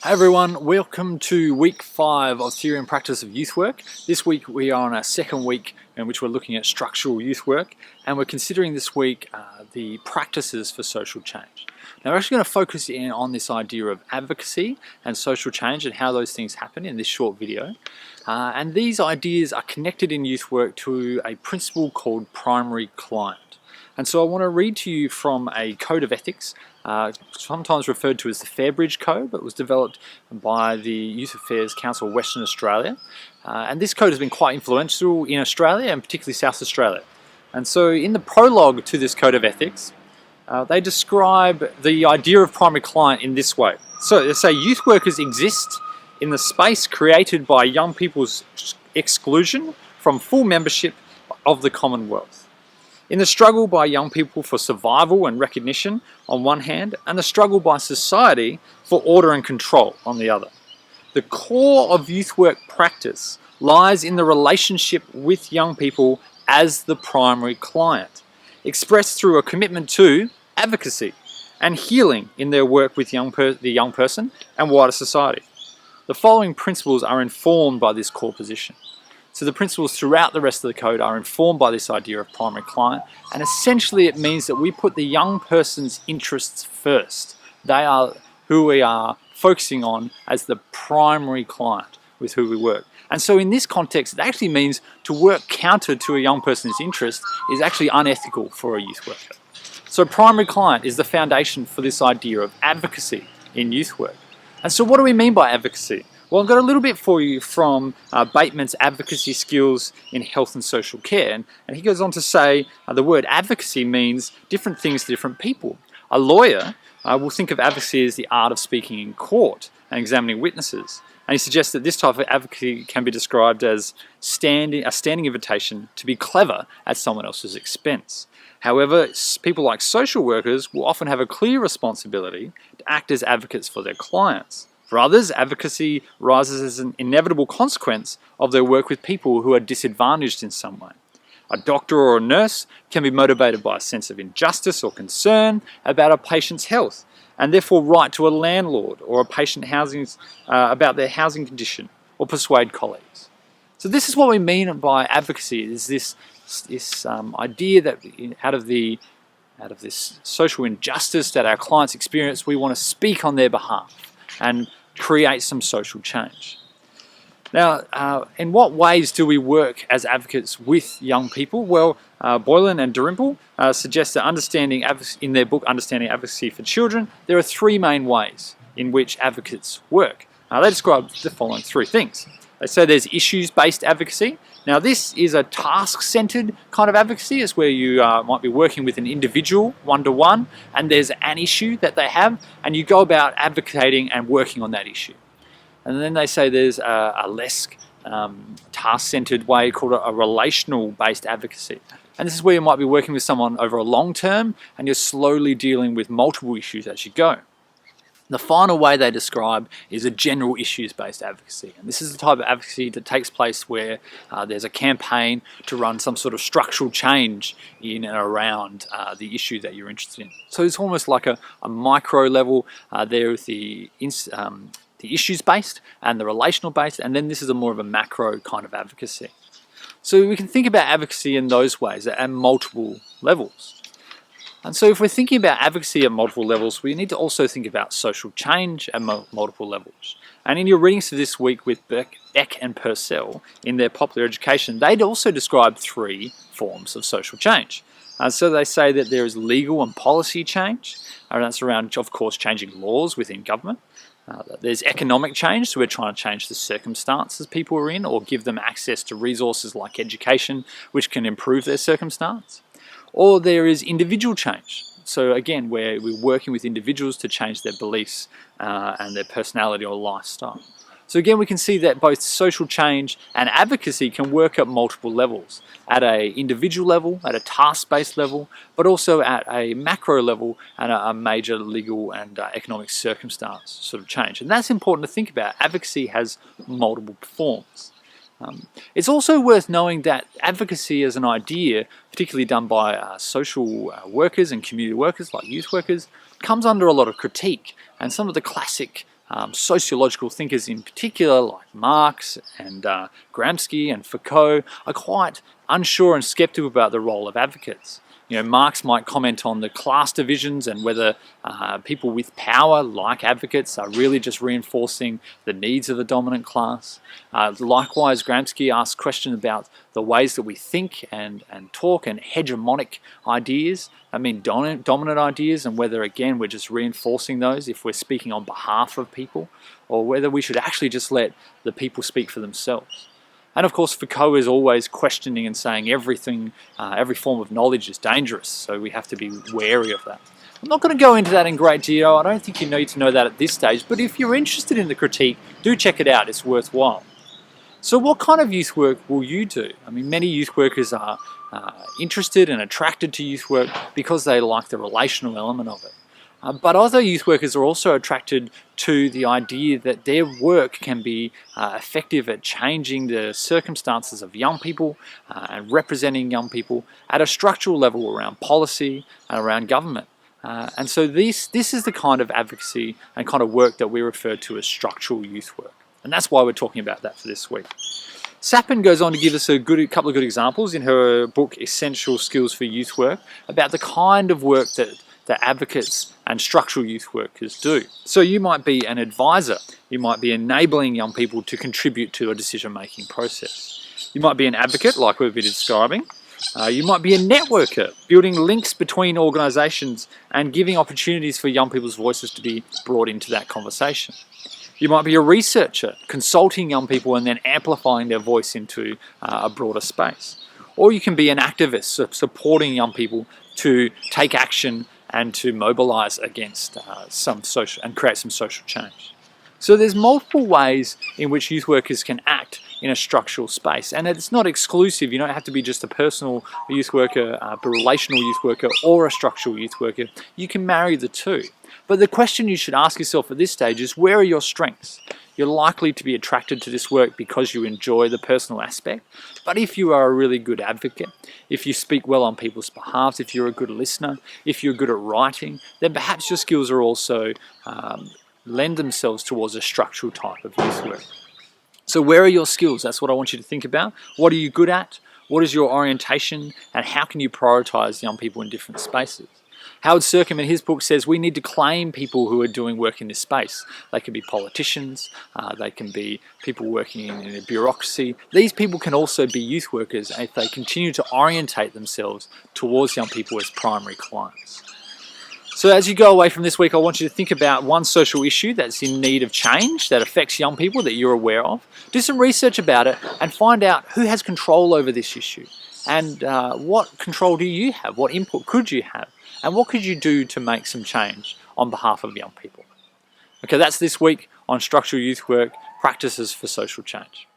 Hi everyone, welcome to week 5 of Theory and Practice of Youth Work. This week we are on our second week in which we're looking at structural youth work, and we're considering this week the practices for social change. Now we're actually going to focus in on this idea of advocacy and social change and how those things happen in this short video. And these ideas are connected in youth work to a principle called primary client. And so I want to read to you from a code of ethics, sometimes referred to as the Fairbridge Code, but was developed by the Youth Affairs Council of Western Australia. And this code has been quite influential in Australia and particularly South Australia. And so in the prologue to this code of ethics, they describe the idea of primary client in this way. So they say youth workers exist in the space created by young people's exclusion from full membership of the Commonwealth. In the struggle by young people for survival and recognition on one hand, and the struggle by society for order and control on the other. The core of youth work practice lies in the relationship with young people as the primary client, expressed through a commitment to advocacy and healing in their work with the young person and wider society. The following principles are informed by this core position. So the principles throughout the rest of the code are informed by this idea of primary client, and essentially it means that we put the young person's interests first. They are who we are focusing on as the primary client with who we work. And so in this context, it actually means to work counter to a young person's interest is actually unethical for a youth worker. So primary client is the foundation for this idea of advocacy in youth work. And so what do we mean by advocacy? Well, I've got a little bit for you from Bateman's Advocacy Skills in Health and Social Care. And he goes on to say the word advocacy means different things to different people. A lawyer will think of advocacy as the art of speaking in court and examining witnesses. And he suggests that this type of advocacy can be described as a standing invitation to be clever at someone else's expense. However, people like social workers will often have a clear responsibility to act as advocates for their clients. For others, advocacy rises as an inevitable consequence of their work with people who are disadvantaged in some way. A doctor or a nurse can be motivated by a sense of injustice or concern about a patient's health, and therefore write to a landlord or a patient about their housing condition, or persuade colleagues. So this is what we mean by advocacy, is this idea that out of this social injustice that our clients experience, we want to speak on their behalf and create some social change. Now, in what ways do we work as advocates with young people? Well, Boylan and Dalrymple suggest that in their book Understanding Advocacy for Children, there are 3 main ways in which advocates work. They describe the following 3 things. They say there's issues-based advocacy. Now this is a task-centered kind of advocacy. It's where you might be working with an individual one-to-one, and there's an issue that they have, and you go about advocating and working on that issue. And then they say there's a less task-centered way called a relational-based advocacy. And this is where you might be working with someone over a long term, and you're slowly dealing with multiple issues as you go. The final way they describe is a general issues-based advocacy. And this is the type of advocacy that takes place where there's a campaign to run some sort of structural change in and around the issue that you're interested in. So it's almost like a micro level. There is the issues-based and the relational-based, and then this is more of a macro kind of advocacy. So we can think about advocacy in those ways at multiple levels. And so if we're thinking about advocacy at multiple levels, we need to also think about social change at multiple levels. And in your readings for this week with Beck and Purcell in their popular education, they'd also describe 3 forms of social change. So they say that there is legal and policy change, and that's around, of course, changing laws within government. There's economic change, so we're trying to change the circumstances people are in or give them access to resources like education, which can improve their circumstance. Or there is individual change. So again, where we're working with individuals to change their beliefs and their personality or lifestyle. So again, we can see that both social change and advocacy can work at multiple levels. At an individual level, at a task-based level, but also at a macro level and a major legal and economic circumstance sort of change. And that's important to think about. Advocacy has multiple forms. It's also worth knowing that advocacy as an idea, particularly done by social workers and community workers like youth workers, comes under a lot of critique. And some of the classic sociological thinkers in particular, like Marx and Gramsci and Foucault, are quite unsure and skeptical about the role of advocates. Marx might comment on the class divisions and whether people with power, like advocates, are really just reinforcing the needs of the dominant class. Likewise, Gramsci asks questions about the ways that we think and talk, and hegemonic ideas, dominant ideas, and whether, again, we're just reinforcing those if we're speaking on behalf of people, or whether we should actually just let the people speak for themselves. And of course, Foucault is always questioning and saying everything, every form of knowledge is dangerous, so we have to be wary of that. I'm not going to go into that in great detail. I don't think you need to know that at this stage, but if you're interested in the critique, do check it out. It's worthwhile. So what kind of youth work will you do? Many youth workers are interested and attracted to youth work because they like the relational element of it. But other youth workers are also attracted to the idea that their work can be effective at changing the circumstances of young people and representing young people at a structural level around policy and around government. And so this is the kind of advocacy and kind of work that we refer to as structural youth work. And that's why we're talking about that for this week. Sapin goes on to give us a couple of good examples in her book Essential Skills for Youth Work about the kind of work that advocates and structural youth workers do. So you might be an advisor. You might be enabling young people to contribute to a decision-making process. You might be an advocate, like we've been describing. You might be a networker, building links between organisations and giving opportunities for young people's voices to be brought into that conversation. You might be a researcher, consulting young people and then amplifying their voice into a broader space. Or you can be an activist, supporting young people to take action and to mobilise against some social and create some social change. So there's multiple ways in which youth workers can act in a structural space, and it's not exclusive. You don't have to be just a personal youth worker, a relational youth worker, or a structural youth worker. You can marry the two. But the question you should ask yourself at this stage is, where are your strengths? You're likely to be attracted to this work because you enjoy the personal aspect. But if you are a really good advocate, if you speak well on people's behalf, if you're a good listener, if you're good at writing, then perhaps your skills are also lend themselves towards a structural type of youth work. So where are your skills? That's what I want you to think about. What are you good at? What is your orientation? And how can you prioritise young people in different spaces? Howard Sercombe in his book says we need to claim people who are doing work in this space. They can be politicians, they can be people working in a bureaucracy. These people can also be youth workers if they continue to orientate themselves towards young people as primary clients. So as you go away from this week, I want you to think about one social issue that's in need of change, that affects young people that you're aware of. Do some research about it and find out who has control over this issue. And what control do you have? What input could you have? And what could you do to make some change on behalf of young people? Okay, that's this week on Structural Youth Work, Practices for Social Change.